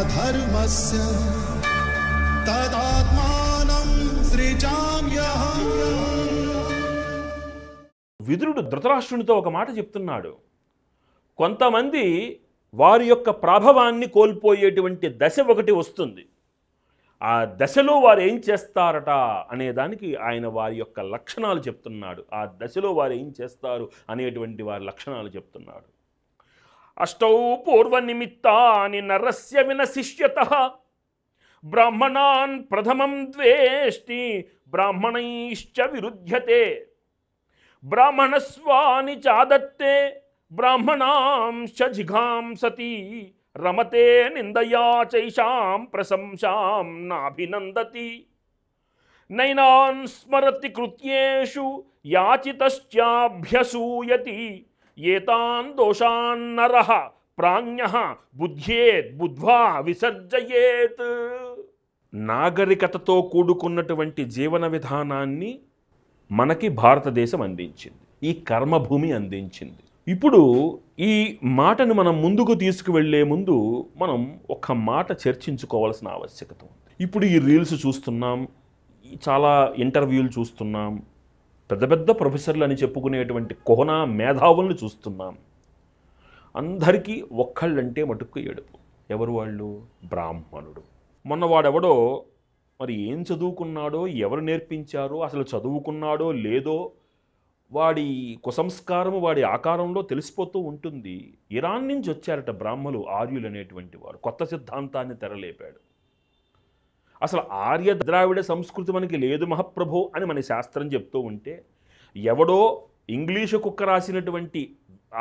అధర్మస్య తదాత్మానం సృజామ్యహం. విదురుడు ధృతరాష్ట్రునితో ఒక మాట చెప్తున్నాడు. కొంతమంది వారి యొక్క ప్రభావాన్ని కోల్పోయేటువంటి దశ ఒకటి వస్తుంది. ఆ దశలో వారు ఏం చేస్తారట అనేదానికి ఆయన వారి యొక్క లక్షణాలు చెప్తున్నాడు. ఆ దశలో వారు ఏం చేస్తారు అనేటువంటి వారి లక్షణాలు చెప్తున్నాడు. అష్టౌ పూర్వ నిమిత్తాని నరస్య వినశిష్యతః బ్రాహ్మణాన్ ప్రథమం ద్వేష్టి బ్రాహ్మణైశ్చ విరుధ్యతే బ్రాహ్మణస్వాని చాదత్తే బ్రాహ్మణాంశ్చ జిఘాంసతి రమతే నిందయా చైషాం ప్రశంసాం నాభినందతి నైనాన్ స్మరతి కృత్యేషు యాచితశ్చాభ్యసూయతి ఏతాన్ దోషాన్ నరః ప్రాజ్ఞః బుద్ధ్యేత్ బుద్ధ్వా విసర్జయేత్. నాగరికతతో కూడుకున్నటువంటి జీవన విధానాన్ని మనకి భారతదేశం అందించింది, ఈ కర్మభూమి అందించింది. ఇప్పుడు ఈ మాటను మనం ముందుకు తీసుకువెళ్లే ముందు మనం ఒక మాట చర్చించుకోవాల్సిన ఆవశ్యకత ఉంది. ఇప్పుడు ఈ రీల్స్ చూస్తున్నాం, చాలా ఇంటర్వ్యూలు చూస్తున్నాం, పెద్ద పెద్ద ప్రొఫెసర్లు అని చెప్పుకునేటువంటి కోహనా మేధావులను చూస్తున్నాం. అందరికీ ఒక్కళ్ళంటే మటుకు ఏడుపు. ఎవరు వాళ్ళు? బ్రాహ్మణుడు. మొన్న వాడెవడో మరి ఏం చదువుకున్నాడో, ఎవరు నేర్పించారో, అసలు చదువుకున్నాడో లేదో వాడి కుసంస్కారము వాడి ఆకారంలో తెలిసిపోతూ ఉంటుంది. ఇరాన్ నుంచి వచ్చారట బ్రాహ్మలు, ఆర్యులు అనేటువంటి వారు. కొత్త సిద్ధాంతాన్ని తెరలేపాడు. అసలు ఆర్య ద్రావిడ సంస్కృతి మనకి లేదు మహాప్రభో అని మన శాస్త్రం చెప్తూ ఉంటే, ఎవడో ఇంగ్లీషు కుక్క రాసినటువంటి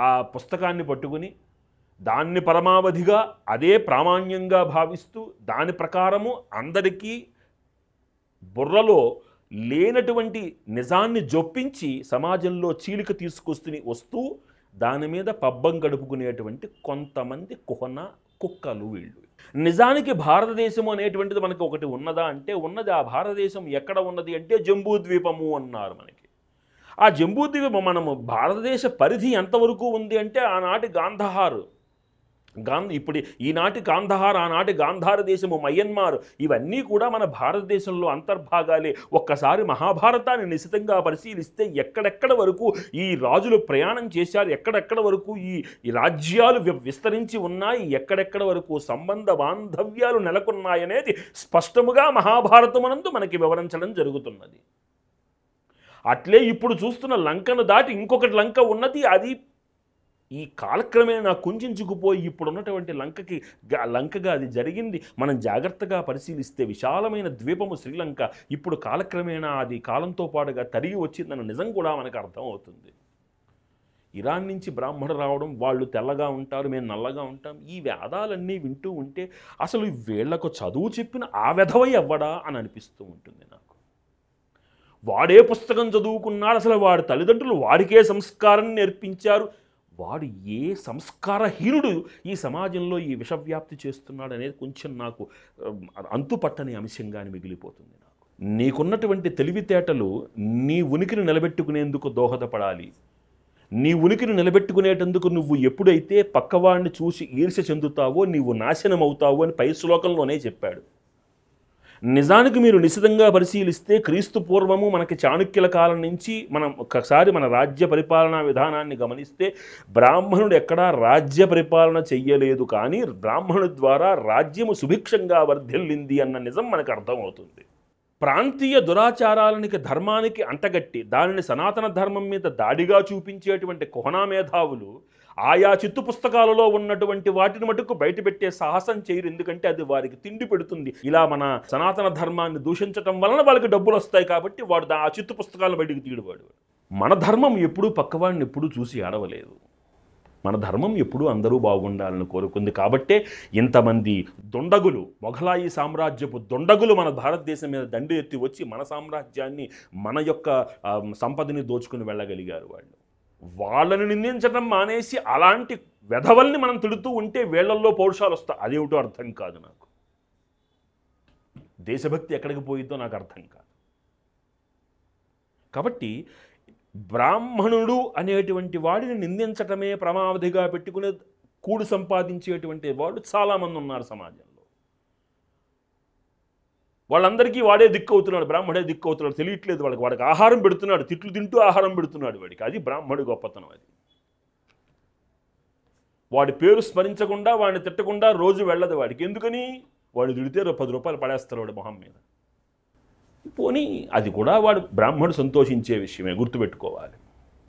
ఆ పుస్తకాన్ని పట్టుకుని దాన్ని పరమావధిగా అదే ప్రామాణ్యంగా భావిస్తూ దాని ప్రకారము అందరికీ బుర్రలో లేనటువంటి నిజాన్ని జొప్పించి సమాజంలో చీలిక వస్తూ దాని మీద పబ్బం గడుపుకునేటువంటి కొంతమంది కుక్కలు వీళ్ళు. నిజానికి భారతదేశం అనేటువంటిది మనకి ఒకటి ఉన్నదా అంటే ఉన్నది. ఆ భారతదేశం ఎక్కడ ఉన్నది అంటే జంబూద్వీపము అన్నారు మనకి. ఆ జంబూద్వీపం మనము భారతదేశ పరిధి ఎంతవరకు ఉంది అంటే ఆనాటి ఇప్పుడు ఈనాటి గాంధార్, ఆనాటి గాంధార దేశము, మయన్మార్, ఇవన్నీ కూడా మన భారతదేశంలో అంతర్భాగాలే. ఒక్కసారి మహాభారతాన్ని నిశితంగా పరిశీలిస్తే ఎక్కడెక్కడ వరకు ఈ రాజులు ప్రయాణం చేశారు, ఎక్కడెక్కడ వరకు ఈ రాజ్యాలు విస్తరించి ఉన్నాయి, ఎక్కడెక్కడ వరకు సంబంధ బాంధవ్యాలు నెలకొన్నాయనేది స్పష్టముగా మహాభారతమునందు మనకి వివరించడం జరుగుతున్నది. అట్లే ఇప్పుడు చూస్తున్న లంకను దాటి ఇంకొకటి లంక ఉన్నది. అది ఈ కాలక్రమేణా కుంచుకుపోయి ఇప్పుడున్నటువంటి లంకగా అది జరిగింది. మనం జాగ్రత్తగా పరిశీలిస్తే విశాలమైన ద్వీపము శ్రీలంక ఇప్పుడు కాలక్రమేణా అది కాలంతో పాటుగా తరిగి వచ్చిందన్న నిజం కూడా మనకు అర్థమవుతుంది. ఇరాన్ నుంచి బ్రాహ్మణులు రావడం, వాళ్ళు తెల్లగా ఉంటారు, మేము నల్లగా ఉంటాం, ఈ వేదాలన్నీ వింటూ ఉంటే అసలు వీళ్లకు చదువు చెప్పిన ఆ వెధవై అవ్వడా అని అనిపిస్తూ ఉంటుంది నాకు. వాడే పుస్తకం చదువుకున్నాడు, అసలు వాడి తల్లిదండ్రులు వాడికే సంస్కారం నేర్పించారు, వాడు ఏ సంస్కారహీనుడు ఈ సమాజంలో ఈ విషవ్యాప్తి చేస్తున్నాడు అనేది కొంచెం నాకు అంతుపట్టని అంశంగానే మిగిలిపోతుంది. నాకు నీకున్నటువంటి తెలివితేటలు నీ ఉనికిని నిలబెట్టుకునేందుకు దోహదపడాలి. నీ ఉనికిని నిలబెట్టుకునేటందుకు నువ్వు ఎప్పుడైతే పక్కవాడిని చూసి ఈర్ష్య చెందుతావో నీవు నాశనం అవుతావు అని పై శ్లోకంలోనే చెప్పాడు. నిజానికి మీరు నిశితంగా పరిశీలిస్తే క్రీస్తు పూర్వము మనకి చాణుక్యుల కాలం నుంచి మనం ఒకసారి మన రాజ్య పరిపాలనా విధానాన్ని గమనిస్తే బ్రాహ్మణుడు ఎక్కడా రాజ్య పరిపాలన చెయ్యలేదు, కానీ బ్రాహ్మణుడి ద్వారా రాజ్యము సుభిక్షంగా వర్ధిల్లింది అన్న నిజం మనకు అర్థమవుతుంది. ప్రాంతీయ దురాచారాలనికి ధర్మానికి అంటగట్టి దానిని సనాతన ధర్మం మీద దాడిగా చూపించేటువంటి కోహనా మేధావులు ఆయా చిత్తు పుస్తకాలలో ఉన్నటువంటి వాటిని మటుకు బయటపెట్టే సాహసం చేయరు. ఎందుకంటే అది వారికి తిండి పెడుతుంది. ఇలా మన సనాతన ధర్మాన్ని దూషించటం వలన వాళ్ళకి డబ్బులు వస్తాయి కాబట్టి వాడు ఆ చిత్తు పుస్తకాలను బయటికి తీయడవాడు. మన ధర్మం ఎప్పుడూ పక్కవాడిని ఎప్పుడూ చూసి ఆడవలేదు. మన ధర్మం ఎప్పుడూ అందరూ బాగుండాలని కోరుకుంది. కాబట్టే ఇంతమంది దొండగులు, మొఘలాయి సామ్రాజ్యపు దొండగులు మన భారతదేశం మీద దండు ఎత్తి వచ్చి మన సామ్రాజ్యాన్ని, మన యొక్క సంపదని దోచుకుని వెళ్ళగలిగారు. వాళ్ళని నిందించడం మానేసి అలాంటి వెధవల్ని మనం తిడుతూ ఉంటే వీళ్లల్లో పౌరుషాలు వస్తాయి. అదేమిటో అర్థం కాదు నాకు. దేశభక్తి ఎక్కడికి పోయిందో నాకు అర్థం కాదు. కాబట్టి బ్రాహ్మణుడు అనేటువంటి వాడిని నిందించటమే ప్రమావధిగా పెట్టుకునే కూడు సంపాదించేటువంటి వాళ్ళు చాలామంది ఉన్నారు సమాజంలో. వాళ్ళందరికీ వాడే దిక్కు అవుతున్నాడు, బ్రాహ్మడే దిక్కు అవుతున్నాడు, తెలియట్లేదు వాళ్ళకి. వాడికి ఆహారం పెడుతున్నాడు, తిట్లు తింటూ ఆహారం పెడుతున్నాడు వాడికి. అది బ్రాహ్మడి గొప్పతనం. అది వాడి పేరు స్మరించకుండా, వాడిని తిట్టకుండా రోజు వెళ్ళదు వాడికి. ఎందుకని? వాడు తిడితే 10 రూపాయలు పడేస్తారు వాడి మొహం మీద. పోనీ అది కూడా వాడు బ్రాహ్మడు సంతోషించే విషయమే, గుర్తుపెట్టుకోవాలి.